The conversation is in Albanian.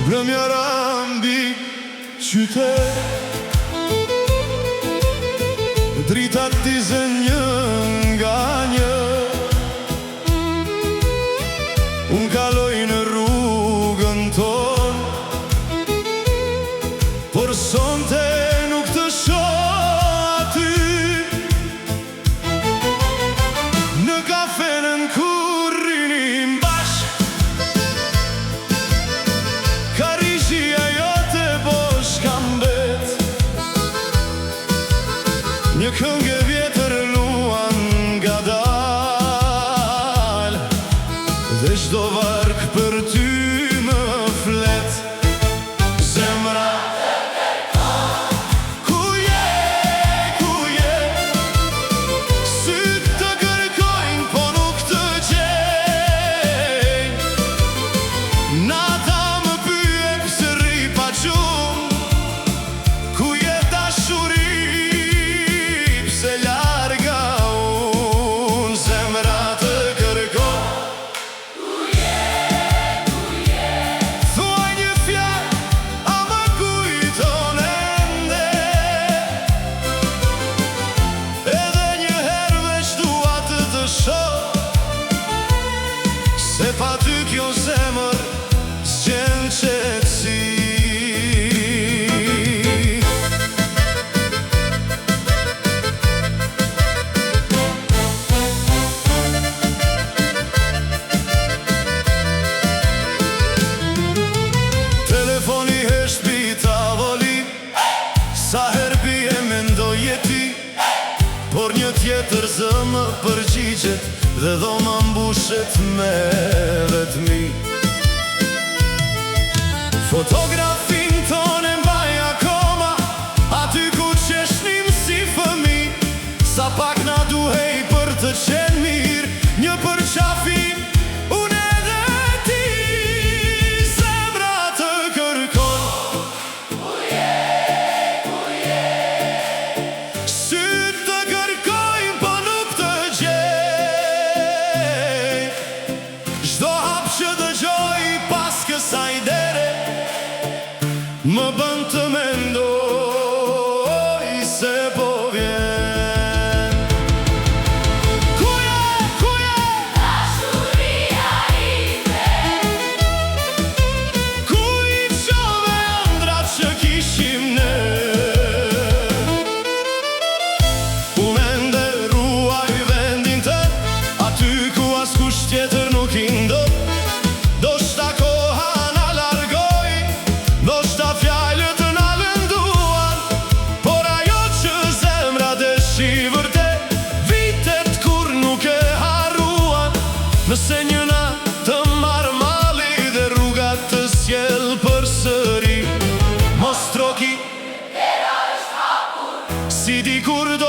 Në mjera mbi qytet, dritat dizën një nga një. Unë kaloj në rrugën ton, por sonte nuk të shoh aty. Në kafenën kur rinim bashk, karizhia jote bosh kam bet. Një këngë e vjetër luan nga dal, dhe çdo varg për ty më flet. Zemra të kërkon, ku je, ku je? Syt të kërkojnë, po nuk të gjejnë. Nata më pyet pse rri pa gjumë, ku je dashuri, pse larga unë. Zemra të kërkon, thuaj një fjalë, a më kujton ende? Edhe një herë veç dua të shoh, se pa ty kjo zemër s'gjen qetësi. Telefoni hesht pi tavoli, sa her bie mendoj je ti, por një tjetër zë më përgjigjet, dhe dhoma mbushet me vetmi. Fotografin ton e mbaj akoma, aty ku qeshnim si fëmi. Sa pak na duhej për të qenë mirë, një përqafim unë edhe ti. Zemra të kërkon, syt të kërkojnë, po nuk të gjejnë. Çdo hap që dëgjoj pas kësaj dere, më bën të mendoj se po vjen. Ku je, ku je? Dashuria ime. Ku i qove ëndrat që kishim ne? Unë ende ruaj vendin tën, aty ku askush tjetër nuk i ndon. Do shta koha na largoj, do shta fjalët na lënduan, por ajo që zemra deshi vërtet, vitet kur nuk e harruan. Nëse një natë të marr mali dhe rrugat të sjell përsëri, mos troki, si dikur do